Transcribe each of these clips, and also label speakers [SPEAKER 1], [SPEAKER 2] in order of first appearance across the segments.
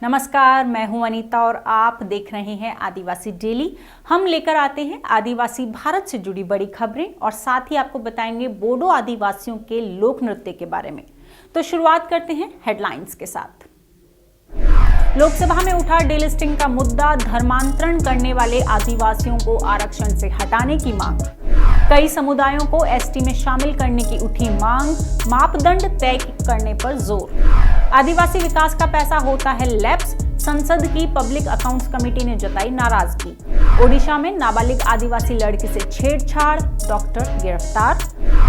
[SPEAKER 1] नमस्कार, मैं हूं अनीता और आप देख रहे हैं आदिवासी डेली। हम लेकर आते हैं आदिवासी भारत से जुड़ी बड़ी खबरें और साथ ही आपको बताएंगे बोडो आदिवासियों के लोक नृत्य के बारे में। तो शुरुआत करते हैं हेडलाइंस के साथ। लोकसभा में उठा डीलिस्टिंग का मुद्दा, धर्मांतरण करने वाले आदिवासियों को आरक्षण से हटाने की मांग। कई समुदायों को एसटी में शामिल करने की उठी मांग, मापदंड तय करने पर जोर। आदिवासी विकास का पैसा होता है लैप्स, संसद की पब्लिक अकाउंट्स कमेटी ने जताई नाराजगी। ओडिशा में नाबालिग आदिवासी लड़की से छेड़छाड़, डॉक्टर गिरफ्तार।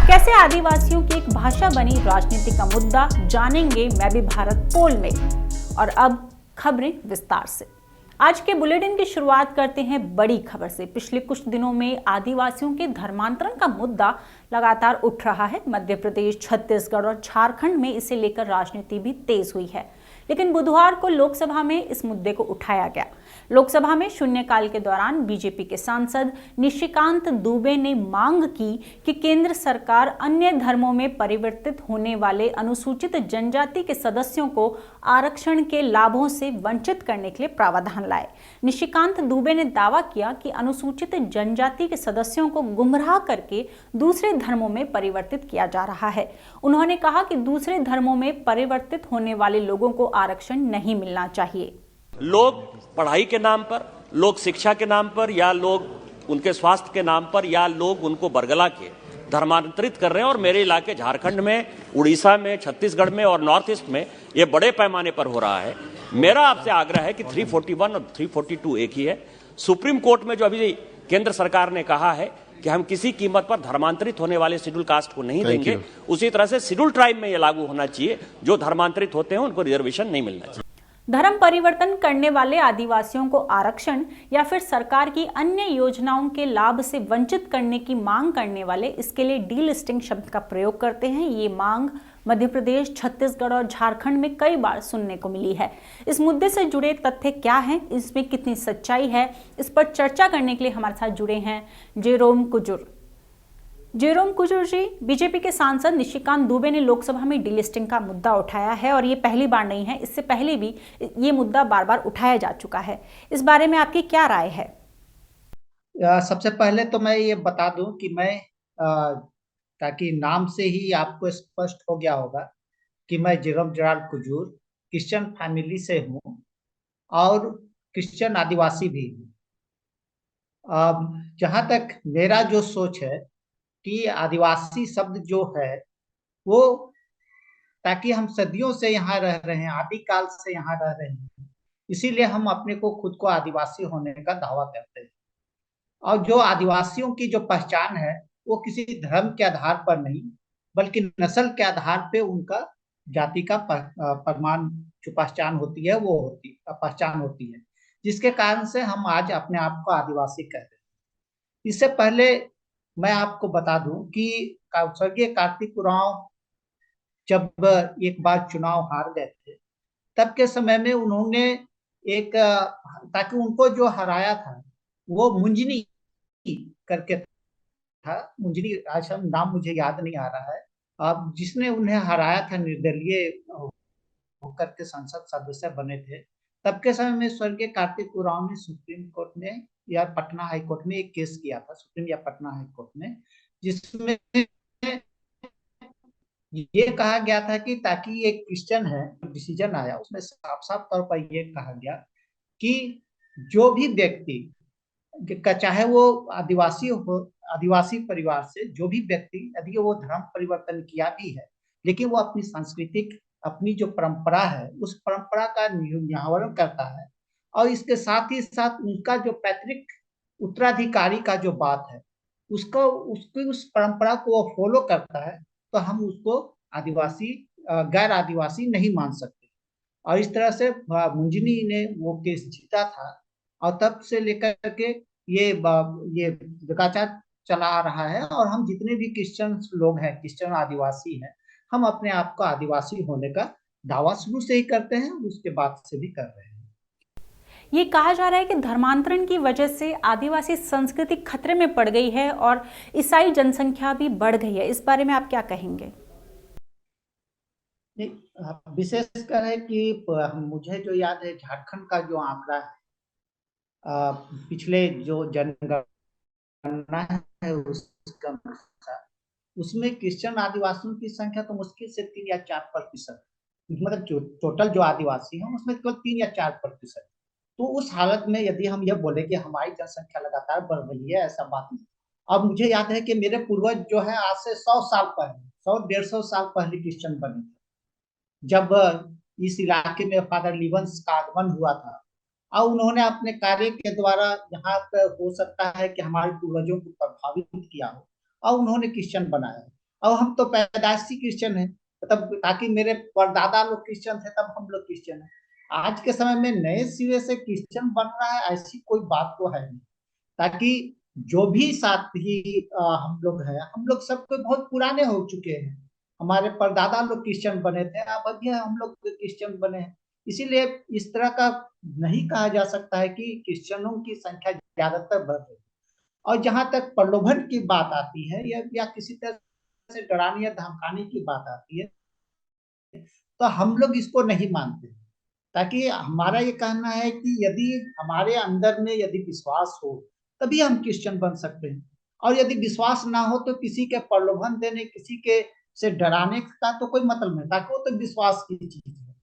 [SPEAKER 1] कैसे आदिवासियों की एक भाषा बनी राजनीति का मुद्दा, जानेंगे मैं भी भारत पोल में। और अब खबरें विस्तार से। आज के बुलेटिन की शुरुआत करते हैं बड़ी खबर से। पिछले कुछ दिनों में आदिवासियों के धर्मांतरण का मुद्दा लगातार उठ रहा है। मध्य प्रदेश, छत्तीसगढ़ और झारखंड में इसे लेकर राजनीति भी तेज हुई है, लेकिन बुधवार को लोकसभा में इस मुद्दे को उठाया गया। लोकसभा में शून्यकाल के दौरान बीजेपी के सांसद निशिकांत दुबे ने मांग की कि केंद्र सरकार अन्य धर्मों में परिवर्तित होने वाले अनुसूचित जनजाति के सदस्यों को आरक्षण के लाभों से वंचित करने के लिए प्रावधान लाए। निशिकांत दुबे ने दावा किया कि अनुसूचित जनजाति के सदस्यों को गुमराह करके दूसरे धर्मों में परिवर्तित किया जा रहा है। उन्होंने कहा कि दूसरे धर्मों में परिवर्तित होने वाले लोगों को आरक्षण नहीं मिलना चाहिए।
[SPEAKER 2] लोग पढ़ाई के नाम पर, लोग शिक्षा के नाम पर, या लोग उनके स्वास्थ्य के नाम पर, या लोग उनको बरगला के धर्मांतरित कर रहे हैं। और मेरे इलाके झारखंड में, उड़ीसा में, छत्तीसगढ़ में और नॉर्थ ईस्ट में ये बड़े पैमाने पर हो रहा है। मेरा आपसे आग्रह है कि 341 और 342 एक ही है। सुप्रीम कोर्ट में जो अभी केंद्र सरकार ने कहा है कि हम किसी कीमत पर धर्मांतरित होने वाले शेड्यूल कास्ट को नहीं देंगे, उसी तरह से शेड्यूल ट्राइब में यह लागू होना चाहिए। जो धर्मांतरित होते हैं उनको रिजर्वेशन नहीं मिलना चाहिए।
[SPEAKER 1] धर्म परिवर्तन करने वाले आदिवासियों को आरक्षण या फिर सरकार की अन्य योजनाओं के लाभ से वंचित करने की मांग करने वाले इसके लिए डीलिस्टिंग शब्द का प्रयोग करते हैं। ये मांग मध्य प्रदेश, छत्तीसगढ़ और झारखंड में कई बार सुनने को मिली है। इस मुद्दे से जुड़े तथ्य क्या हैं, इसमें कितनी सच्चाई है, इस पर चर्चा करने के लिए हमारे साथ जुड़े हैं जेरोम कुजुर जी। बीजेपी के सांसद निशिकांत दुबे ने लोकसभा में डीलिस्टिंग का मुद्दा उठाया है और ये पहली बार नहीं है, इससे पहले भी ये मुद्दा बार बार उठाया जा चुका है। इस बारे में आपकी क्या राय है?
[SPEAKER 3] सबसे पहले तो मैं ये बता दूं कि मैं ताकि नाम से ही आपको स्पष्ट हो गया होगा कि मैं Jerome Gerald Kujur Christian family से हूँ और क्रिश्चियन आदिवासी भी हूँ। जहाँ तक मेरा जो सोच है कि आदिवासी शब्द जो है वो, ताकि हम सदियों से यहाँ रह रहे हैं, आदिकाल से यहाँ रह रहे हैं, इसीलिए हम अपने को खुद को आदिवासी होने का दावा करते हैं। और जो आदिवासियों की जो पहचान है वो किसी धर्म के आधार पर नहीं, बल्कि नस्ल के आधार पे उनका जाति का प्रमाण जो पहचान होती है वो पहचान होती है, जिसके कारण से हम आज अपने आप को आदिवासी कहते हैं। इससे पहले मैं आपको बता दूं कि स्वर्गीय कार्तिक उरांव जब एक बार चुनाव हार गए थे, तब के समय में उन्होंने एक, ताकि उनको जो हराया था वो मुंजनी करके था, मुंजनी आश्रम नाम मुझे याद नहीं आ रहा है, अब जिसने उन्हें हराया था, निर्दलीय होकर के संसद सदस्य बने थे। तब के समय में स्वर्गीय कार्तिक उरांव ने सुप्रीम कोर्ट में या पटना हाई कोर्ट में एक केस किया था, सुप्रीम या पटना हाई कोर्ट में, जिसमें ये कहा गया था कि ताकि एक क्रिश्चियन है, डिसीजन आया उसमें साफ साफ तौर पर यह कहा गया कि जो भी व्यक्ति, चाहे वो आदिवासी हो, आदिवासी परिवार से जो भी व्यक्ति, यदि वो धर्म परिवर्तन किया भी है, लेकिन वो अपनी सांस्कृतिक, अपनी जो परंपरा है उस परंपरा का निवारण करता है, और इसके साथ ही साथ उनका जो पैतृक उत्तराधिकारी का जो बात है उसको, उसकी उस परंपरा को वो फॉलो करता है, तो हम उसको आदिवासी, गैर आदिवासी नहीं मान सकते। और इस तरह से मुंजनी ने वो केस जीता था, और तब से लेकर के ये विकाचार चला आ रहा है। और हम जितने भी क्रिश्चियन लोग हैं, क्रिश्चियन आदिवासी हैं, हम अपने आप को आदिवासी होने का दावा शुरू से ही करते हैं, उसके बाद से भी कर रहे हैं।
[SPEAKER 1] ये कहा जा रहा है कि धर्मांतरण की वजह से आदिवासी संस्कृति खतरे में पड़ गई है और ईसाई जनसंख्या भी बढ़ गई है। इस बारे में आप क्या कहेंगे?
[SPEAKER 3] विशेषकर है कि मुझे जो याद है, झारखंड का जो आंकड़ा है, पिछले जो जनगणना है उसका अनुसार, उसमें क्रिश्चियन आदिवासियों की संख्या तो मुश्किल से 3 या 4%, मतलब जो टोटल जो आदिवासी हैं उसमें केवल 3 या 4%। तो उस हालत में यदि हम यह बोले कि हमारी जनसंख्या लगातार बढ़ रही है, ऐसा बात नहीं। अब मुझे याद है कि मेरे पूर्वज जो है आज से 100 साल पहले, 100-150 साल पहले क्रिश्चियन बने थे, जब इस इलाके में फादर लिबन्स का आगमन हुआ था। और उन्होंने अपने कार्य के द्वारा यहाँ पर हो सकता है कि हमारे पूर्वजों को प्रभावित किया हो और उन्होंने क्रिश्चियन बनाया। और हम तो पैदाइशी क्रिश्चियन है, तब ताकि मेरे परदादा लोग क्रिश्चियन थे तब हम लोग क्रिश्चियन है। आज के समय में नए सिरे से क्रिश्चियन बन रहा है ऐसी कोई बात तो है नहीं। ताकि जो भी साथी हम लोग हैं, हम लोग सब कोई बहुत पुराने हो चुके हैं। हमारे परदादा लोग क्रिश्चियन बने थे, अब अभी हम लोग क्रिश्चियन बने हैं। इसीलिए इस तरह का नहीं कहा जा सकता है कि क्रिश्चियनों की संख्या ज्यादातर बढ़ रही है। और जहां तक प्रलोभन की बात आती है या किसी तरह से डराने या धमकाने की बात आती है, तो हम लोग इसको नहीं मानते। ताकि हमारा ये कहना है कि यदि हमारे अंदर में यदि विश्वास हो तभी हम क्रिश्चियन बन सकते हैं। और यदि विश्वास ना हो तो किसी के प्रलोभन देने, किसी के से डराने का तो कोई मतलब नहीं, ताकि वो तो विश्वास की चीज है,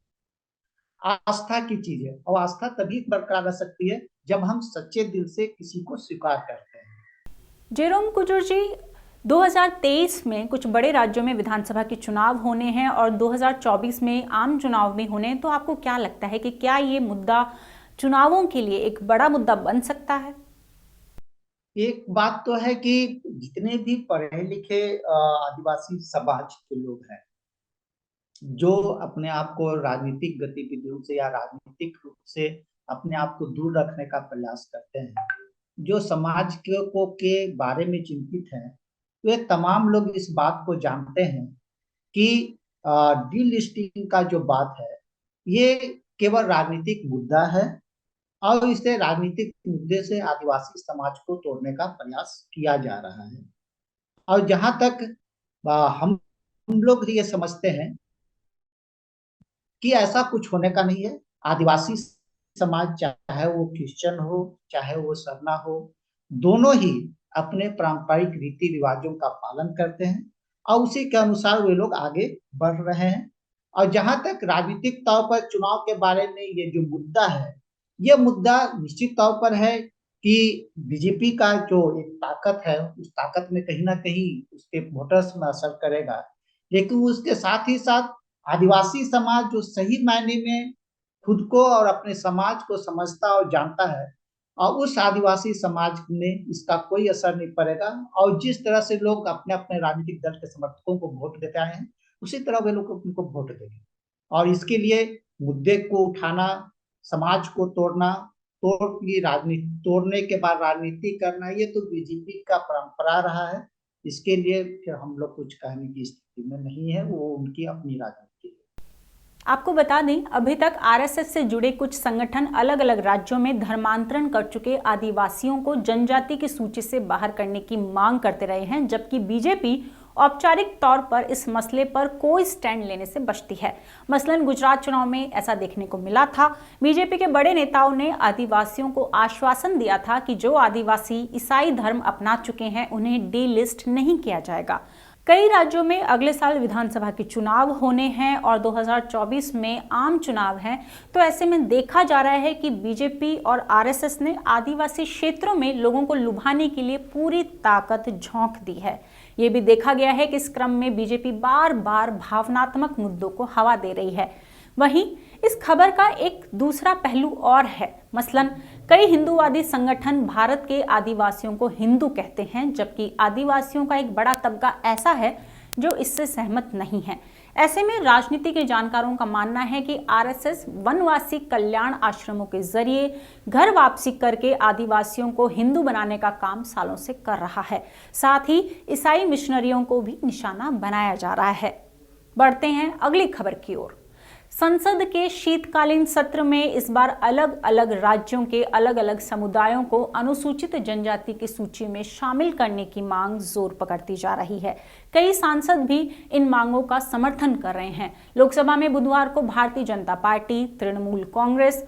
[SPEAKER 3] आस्था की चीज है। और आस्था तभी बरकरार रह सकती है जब हम सच्चे दिल से किसी को स्वीकार करते हैं।
[SPEAKER 1] जेरोम कुजूर जी, 2023 में कुछ बड़े राज्यों में विधानसभा के चुनाव होने हैं और 2024 में आम चुनाव भी होने हैं, तो आपको क्या लगता है कि क्या ये मुद्दा चुनावों के लिए एक बड़ा मुद्दा बन सकता है?
[SPEAKER 3] एक बात तो है कि जितने भी पढ़े लिखे आदिवासी समाज के लोग हैं, जो अपने आप को राजनीतिक गतिविधियों से या राजनीतिक रूप से अपने आप को दूर रखने का प्रयास करते हैं, जो समाज के बारे में चिंतित हैं, वे तमाम लोग इस बात को जानते हैं कि डीलिस्टिंग का जो बात है ये केवल राजनीतिक मुद्दा है और इसे राजनीतिक मुद्दे से आदिवासी समाज को तोड़ने का प्रयास किया जा रहा है। और जहां तक हम लोग ये समझते हैं कि ऐसा कुछ होने का नहीं है। आदिवासी समाज, चाहे वो क्रिश्चियन हो चाहे वो सरना हो, दोनों ही अपने पारंपरिक रीति रिवाजों का पालन करते हैं और उसी के अनुसार वे लोग आगे बढ़ रहे हैं। और जहां तक राजनीतिक तौर पर चुनाव के बारे में ये जो मुद्दा है, ये मुद्दा निश्चित तौर पर है कि बीजेपी का जो एक ताकत है, उस ताकत में कहीं ना कहीं उसके वोटर्स में असर करेगा। लेकिन उसके साथ ही साथ आदिवासी समाज जो सही मायने में खुद को और अपने समाज को समझता और जानता है, और उस आदिवासी समाज में इसका कोई असर नहीं पड़ेगा। और जिस तरह से लोग अपने अपने राजनीतिक दल के समर्थकों को वोट देते आए हैं, उसी तरह वे लोग उनको वोट देंगे। और इसके लिए मुद्दे को उठाना, समाज को तोड़ना, तोड़ने के बाद राजनीति करना, ये तो बीजेपी का परंपरा रहा है। इसके लिए फिर हम लोग कुछ कहने की स्थिति में नहीं है, वो उनकी अपनी राजनीति है।
[SPEAKER 1] आपको बता दें, अभी तक आरएसएस से जुड़े कुछ संगठन अलग अलग राज्यों में धर्मांतरण कर चुके आदिवासियों को जनजाति की सूची से बाहर करने की मांग करते रहे हैं, जबकि बीजेपी औपचारिक तौर पर इस मसले पर कोई स्टैंड लेने से बचती है। मसलन गुजरात चुनाव में ऐसा देखने को मिला था। बीजेपी के बड़े नेताओं ने आदिवासियों को आश्वासन दिया था कि जो आदिवासी ईसाई धर्म अपना चुके हैं उन्हें डी लिस्ट नहीं किया जाएगा। कई राज्यों में अगले साल विधानसभा के चुनाव होने हैं और 2024 में आम चुनाव हैं, तो ऐसे में देखा जा रहा है कि बीजेपी और आरएसएस ने आदिवासी क्षेत्रों में लोगों को लुभाने के लिए पूरी ताकत झोंक दी है। ये भी देखा गया है कि इस क्रम में बीजेपी बार बार भावनात्मक मुद्दों को हवा दे रही है। वहीं इस खबर का एक दूसरा पहलू और है। मसलन कई हिंदूवादी संगठन भारत के आदिवासियों को हिंदू कहते हैं, जबकि आदिवासियों का एक बड़ा तबका ऐसा है जो इससे सहमत नहीं है। ऐसे में राजनीति के जानकारों का मानना है कि आरएसएस वनवासी कल्याण आश्रमों के जरिए घर वापसी करके आदिवासियों को हिंदू बनाने का काम सालों से कर रहा है। साथ ही ईसाई मिशनरियों को भी निशाना बनाया जा रहा है। बढ़ते हैं अगली खबर की ओर। संसद के शीतकालीन सत्र में इस बार अलग अलग राज्यों के अलग अलग समुदायों को अनुसूचित जनजाति की सूची में शामिल करने की मांग जोर पकड़ती जा रही है। कई सांसद भी इन मांगों का समर्थन कर रहे हैं। लोकसभा में बुधवार को भारतीय जनता पार्टी, तृणमूल कांग्रेस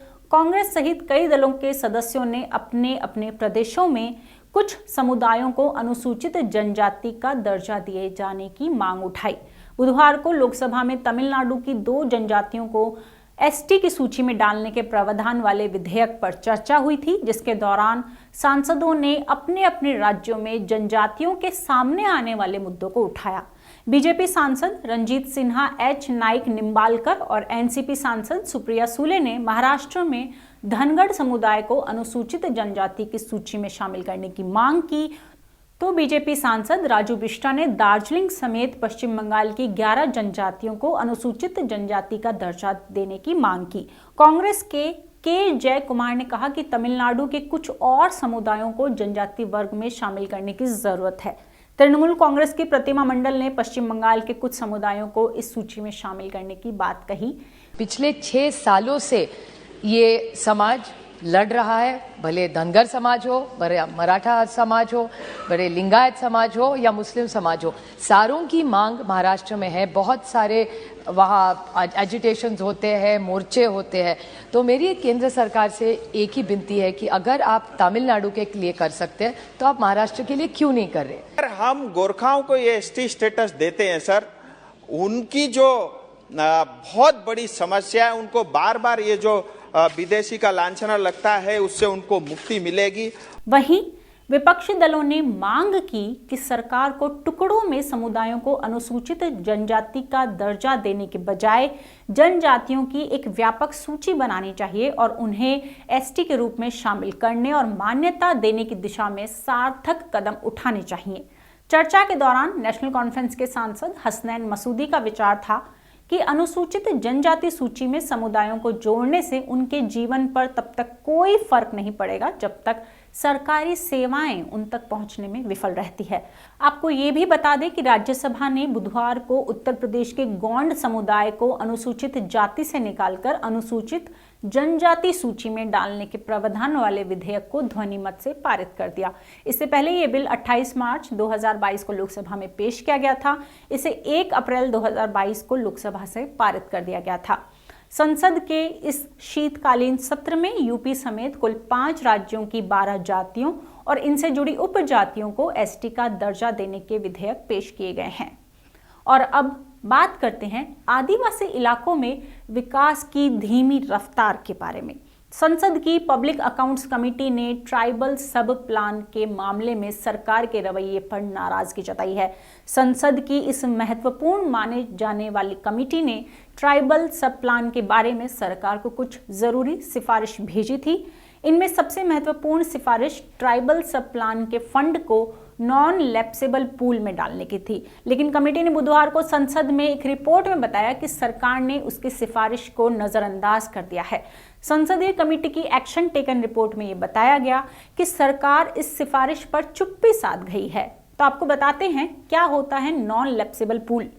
[SPEAKER 1] सहित कई दलों के सदस्यों ने अपने अपने प्रदेशों में कुछ समुदायों को अनुसूचित जनजाति का दर्जा दिए जाने की मांग उठाई। बुधवार को लोकसभा में तमिलनाडु की 2 जनजातियों को एसटी की सूची में डालने के प्रावधान वाले विधेयक पर चर्चा हुई थी, जिसके दौरान सांसदों ने अपने अपने राज्यों में जनजातियों के सामने आने वाले मुद्दों को उठाया। बीजेपी सांसद रंजीत सिन्हा, एच नाइक निम्बालकर और एनसीपी सांसद सुप्रिया सुले ने महाराष्ट्र में धनगढ़ समुदाय को अनुसूचित जनजाति की सूची में शामिल करने की मांग की, तो बीजेपी सांसद राजू बिष्टा ने दार्जिलिंग समेत पश्चिम बंगाल की 11 जनजातियों को अनुसूचित जनजाति का दर्जा देने की मांग की। कांग्रेस के जय कुमार ने कहा कि तमिलनाडु के कुछ और समुदायों को जनजाति वर्ग में शामिल करने की जरूरत है। तृणमूल कांग्रेस की प्रतिमा मंडल ने पश्चिम बंगाल के कुछ समुदायों को इस सूची में शामिल करने की बात कही।
[SPEAKER 4] पिछले 6 सालों से ये समाज लड़ रहा है, भले धनगर समाज हो, भले मराठा समाज हो, भले लिंगायत समाज हो या मुस्लिम समाज हो, सारों की मांग महाराष्ट्र में है। बहुत सारे वहाँ एजिटेशंस होते हैं, मोर्चे होते हैं। तो मेरी केंद्र सरकार से एक ही विनती है कि अगर आप तमिलनाडु के लिए कर सकते हैं तो आप महाराष्ट्र के लिए क्यों नहीं कर रहे?
[SPEAKER 5] सर, हम गोरखाओं को ये एसटी स्टेटस देते हैं सर, उनकी जो बहुत बड़ी समस्या है, उनको बार बार ये जो विदेशी का लांछना लगता है, उससे उनको मुक्ति मिलेगी।
[SPEAKER 1] वहीं विपक्षी दलों ने मांग की कि सरकार को टुकड़ों में समुदायों को अनुसूचित जनजाति का दर्जा देने के बजाय जनजातियों की एक व्यापक सूची बनानी चाहिए और उन्हें एसटी के रूप में शामिल करने और मान्यता देने की दिशा में सार्थक कदम उठाने चाहिए। चर्चा के दौरान नेशनल कॉन्फ्रेंस के सांसद हसनैन मसूदी का विचार था कि अनुसूचित जनजाति सूची में समुदायों को जोड़ने से उनके जीवन पर तब तक कोई फर्क नहीं पड़ेगा जब तक सरकारी सेवाएं उन तक पहुंचने में विफल रहती है। आपको ये भी बता दें कि राज्यसभा ने बुधवार को उत्तर प्रदेश के गोंड समुदाय को अनुसूचित जाति से निकालकर अनुसूचित जनजाति सूची में डालने के प्रावधान वाले विधेयक को ध्वनिमत से पारित कर दिया। इससे पहले ये बिल 28 मार्च 2022 को लोकसभा में पेश किया गया था। इसे 1 अप्रैल 2022 को लोकसभा से पारित कर दिया गया था। संसद के इस शीतकालीन सत्र में यूपी समेत कुल 5 राज्यों की 12 जातियों और इनसे जुड़ी उपजातियों को एसटी का दर्जा देने के विधेयक पेश किए गए हैं। और अब बात करते हैं आदिवासी इलाकों में विकास की धीमी रफ्तार के बारे में। संसद की पब्लिक अकाउंट्स कमेटी ने ट्राइबल सब प्लान के मामले में सरकार के रवैये पर नाराजगी जताई है। संसद की इस महत्वपूर्ण माने जाने वाली कमेटी ने ट्राइबल सब प्लान के बारे में सरकार को कुछ जरूरी सिफारिश भेजी थी। इनमें सबसे महत्वपूर्ण सिफारिश ट्राइबल सब प्लान के फंड को नॉन लैप्सेबल पूल में डालने की थी, लेकिन कमेटी ने बुधवार को संसद में एक रिपोर्ट में बताया कि सरकार ने उसकी सिफारिश को नजरअंदाज कर दिया है। संसदीय कमेटी की एक्शन टेकन रिपोर्ट में यह बताया गया कि सरकार इस सिफारिश पर चुप्पी साध गई है। तो आपको बताते हैं क्या होता है नॉन लैप्सेबल पूल।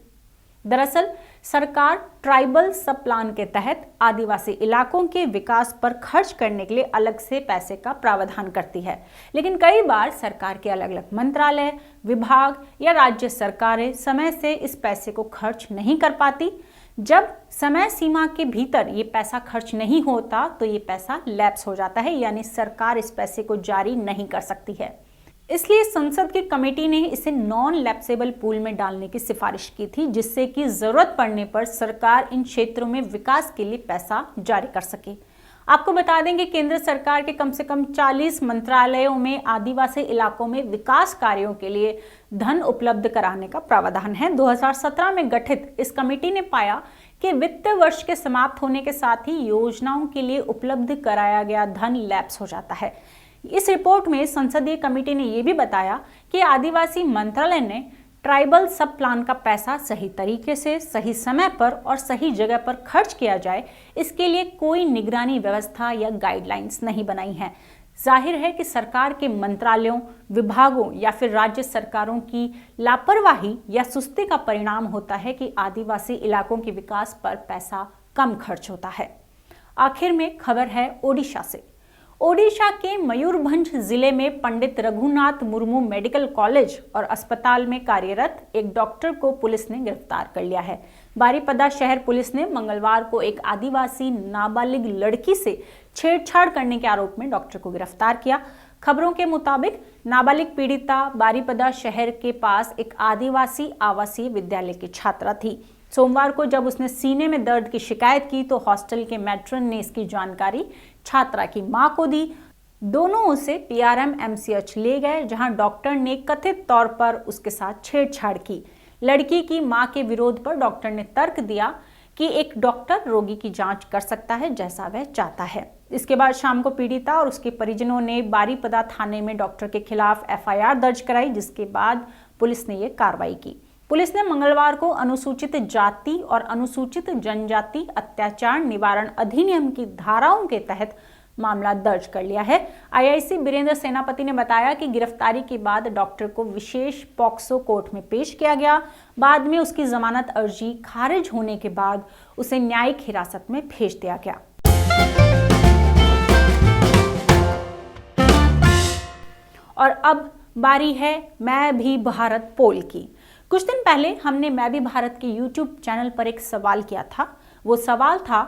[SPEAKER 1] दरअसल सरकार ट्राइबल सब प्लान के तहत आदिवासी इलाकों के विकास पर खर्च करने के लिए अलग से पैसे का प्रावधान करती है, लेकिन कई बार सरकार के अलग अलग मंत्रालय, विभाग या राज्य सरकारें समय से इस पैसे को खर्च नहीं कर पाती। जब समय सीमा के भीतर ये पैसा खर्च नहीं होता तो ये पैसा लैप्स हो जाता है, यानी सरकार इस पैसे को जारी नहीं कर सकती है। इसलिए संसद की कमेटी ने इसे नॉन लैप्सेबल पूल में डालने की सिफारिश की थी, जिससे कि जरूरत पड़ने पर सरकार इन क्षेत्रों में विकास के लिए पैसा जारी कर सके। आपको बता दें कि केंद्र सरकार के कम से कम 40 मंत्रालयों में आदिवासी इलाकों में विकास कार्यों के लिए धन उपलब्ध कराने का प्रावधान है। 2017 में गठित इस कमेटी ने पाया कि वित्त वर्ष के समाप्त होने के साथ ही योजनाओं के लिए उपलब्ध कराया गया धन लैप्स हो जाता है। इस रिपोर्ट में संसदीय कमेटी ने यह भी बताया कि आदिवासी मंत्रालय ने ट्राइबल सब प्लान का पैसा सही तरीके से, सही समय पर और सही जगह पर खर्च किया जाए, इसके लिए कोई निगरानी व्यवस्था या गाइडलाइंस नहीं बनाई है। जाहिर है कि सरकार के मंत्रालयों, विभागों या फिर राज्य सरकारों की लापरवाही या सुस्ती का परिणाम होता है कि आदिवासी इलाकों के विकास पर पैसा कम खर्च होता है। आखिर में खबर है ओडिशा से। ओडिशा के मयूरभंज जिले में पंडित रघुनाथ मुर्मू मेडिकल कॉलेज और अस्पताल में कार्यरत एक डॉक्टर को पुलिस ने गिरफ्तार कर लिया है। बारीपदा शहर पुलिस ने मंगलवार को एक आदिवासी नाबालिग लड़की से छेड़छाड़ करने के आरोप में डॉक्टर को गिरफ्तार किया। खबरों के मुताबिक नाबालिग पीड़िता बारीपदा शहर के पास एक आदिवासी आवासीय विद्यालय की छात्रा थी। सोमवार को जब उसने सीने में दर्द की शिकायत की तो हॉस्टल के मैट्रन ने इसकी जानकारी छात्रा की मां को दी। दोनों उसे PRM-MCH ले गए, जहां डॉक्टर ने कथित तौर पर उसके साथ छेड़छाड़ की। लड़की की मां के विरोध पर डॉक्टर ने तर्क दिया कि एक डॉक्टर रोगी की जांच कर सकता है जैसा वह चाहता है। इसके बाद शाम को पीड़िता और उसके परिजनों ने बारीपदा थाने में डॉक्टर के खिलाफ FIR दर्ज कराई, जिसके बाद पुलिस ने यह कार्रवाई की। पुलिस ने मंगलवार को अनुसूचित जाति और अनुसूचित जनजाति अत्याचार निवारण अधिनियम की धाराओं के तहत मामला दर्ज कर लिया है। IIC बीरेंद्र सेनापति ने बताया कि गिरफ्तारी के बाद डॉक्टर को विशेष पॉक्सो कोर्ट में पेश किया गया। बाद में उसकी जमानत अर्जी खारिज होने के बाद उसे न्यायिक हिरासत में भेज दिया गया। और अब बारी है मैं भी भारत पोल की। कुछ दिन पहले हमने मैं भी भारत के YouTube चैनल पर एक सवाल किया था। वो सवाल था,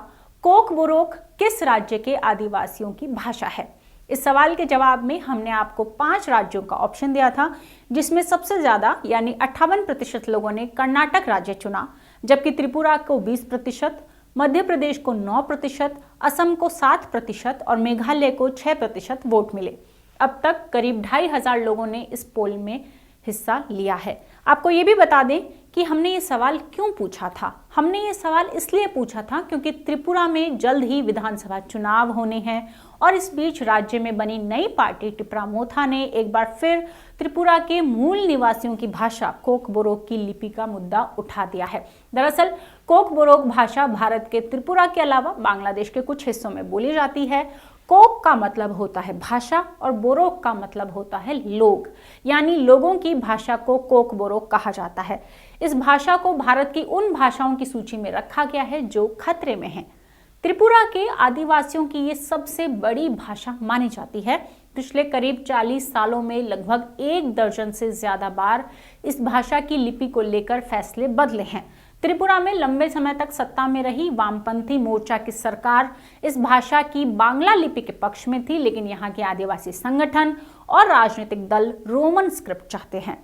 [SPEAKER 1] कोक बोरोक किस राज्य के आदिवासियों की भाषा है? इस सवाल के जवाब में हमने आपको 5 राज्यों का ऑप्शन दिया था, जिसमें सबसे ज्यादा यानी 58% लोगों ने कर्नाटक राज्य चुना, जबकि त्रिपुरा को 20%, मध्य प्रदेश को 9%, असम को 7% और मेघालय को 6% वोट मिले। अब तक करीब 2500 लोगों ने इस पोल में हिस्सा लिया है। आपको ये भी बता दें कि हमने ये सवाल क्यों पूछा था। हमने ये सवाल इसलिए पूछा था क्योंकि त्रिपुरा में जल्द ही विधानसभा चुनाव होने हैं और इस बीच राज्य में बनी नई पार्टी टिप्रामोथा ने एक बार फिर त्रिपुरा के मूल निवासियों की भाषा कोक बोरोक की लिपि का मुद्दा उठा दिया है। दरअसल कोक बोरोक भाषा भारत के त्रिपुरा के अलावा बांग्लादेश के कुछ हिस्सों में बोली जाती है। कोक का मतलब होता है भाषा और बोरोक का मतलब होता है लोग, यानी लोगों की भाषा को कोक बोरोक कहा जाता है। इस भाषा को भारत की उन भाषाओं की सूची में रखा गया है जो खतरे में हैं। त्रिपुरा के आदिवासियों की ये सबसे बड़ी भाषा मानी जाती है। पिछले करीब 40 सालों में लगभग 1 दर्जन से ज्यादा बार इस भाषा की लिपि को लेकर फैसले बदले हैं। त्रिपुरा में लंबे समय तक सत्ता में रही वामपंथी मोर्चा की सरकार इस भाषा की बांग्ला लिपि के पक्ष में थी, लेकिन यहाँ के आदिवासी संगठन और राजनीतिक दल रोमन स्क्रिप्ट चाहते हैं।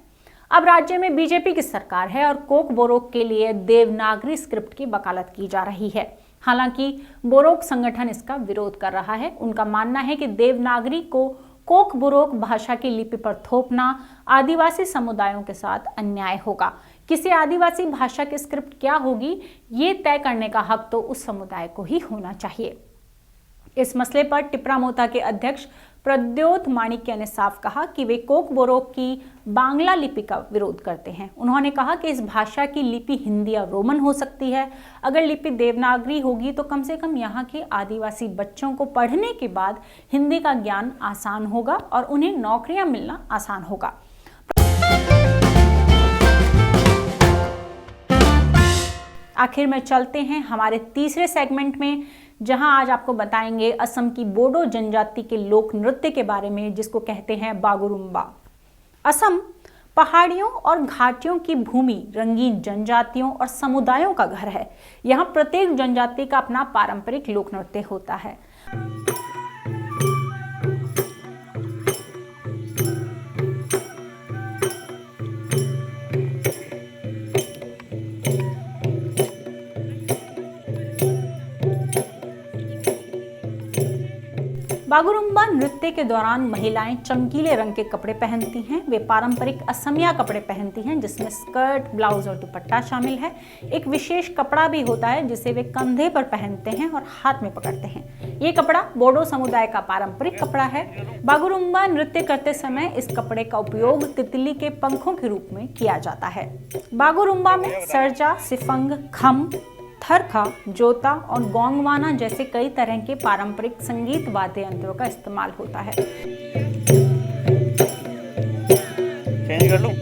[SPEAKER 1] अब राज्य में बीजेपी की सरकार है और कोक बोरोक के लिए देवनागरी स्क्रिप्ट की वकालत की जा रही है। हालांकि बोरोक संगठन इसका विरोध कर रहा है। उनका मानना है कि देवनागरी को कोक बोरोक भाषा की लिपि पर थोपना आदिवासी समुदायों के साथ अन्याय होगा। किसी आदिवासी भाषा की स्क्रिप्ट क्या होगी, ये तय करने का हक तो उस समुदाय को ही होना चाहिए। इस मसले पर टिप्रामोथा के अध्यक्ष प्रद्योत माणिक्य ने साफ कहा कि वे कोक बोरोक की बांग्ला लिपि का विरोध करते हैं। उन्होंने कहा कि इस भाषा की लिपि हिंदी या रोमन हो सकती है। अगर लिपि देवनागरी होगी तो कम से कम यहाँ के आदिवासी बच्चों को पढ़ने के बाद हिंदी का ज्ञान आसान होगा और उन्हें नौकरियां मिलना आसान होगा। आखिर में चलते हैं हमारे तीसरे सेगमेंट में, जहां आज आपको बताएंगे असम की बोडो जनजाति के लोक नृत्य के बारे में, जिसको कहते हैं बागुरुम्बा। असम पहाड़ियों और घाटियों की भूमि, रंगीन जनजातियों और समुदायों का घर है। यहाँ प्रत्येक जनजाति का अपना पारंपरिक लोक नृत्य होता है। बागुरुम्बा नृत्य के दौरान महिलाएं चमकीले रंग के कपड़े पहनती हैं। वे पारंपरिक असमिया कपड़े पहनती हैं, जिसमें स्कर्ट, ब्लाउज और दुपट्टा शामिल है। एक विशेष कपड़ा भी होता है जिसे वे कंधे पर पहनते हैं और हाथ में पकड़ते हैं। ये कपड़ा बोडो समुदाय का पारंपरिक कपड़ा है। बागुरुम्बा नृत्य करते समय इस कपड़े का उपयोग तितली के पंखों के रूप में किया जाता है। बागुरुम्बा में सरजा, सिफंग, खम, थरखा, जोता और गोंगवाना जैसे कई तरह के पारंपरिक संगीत वाद्य यंत्रों का इस्तेमाल होता है।
[SPEAKER 2] चेंज कर लूं?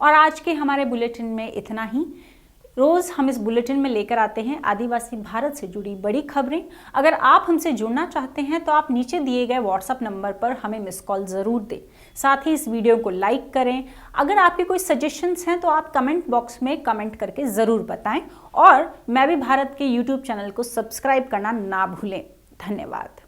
[SPEAKER 1] और आज के हमारे बुलेटिन में इतना ही। रोज हम इस बुलेटिन में लेकर आते हैं आदिवासी भारत से जुड़ी बड़ी खबरें। अगर आप हमसे जुड़ना चाहते हैं तो आप नीचे दिए गए व्हाट्सएप नंबर पर हमें मिस कॉल जरूर दें। साथ ही इस वीडियो को लाइक करें। अगर आपके कोई सजेशंस हैं तो आप कमेंट बॉक्स में कमेंट करके जरूर बताएं और मैं भी भारत के यूट्यूब चैनल को सब्सक्राइब करना ना भूलें। धन्यवाद।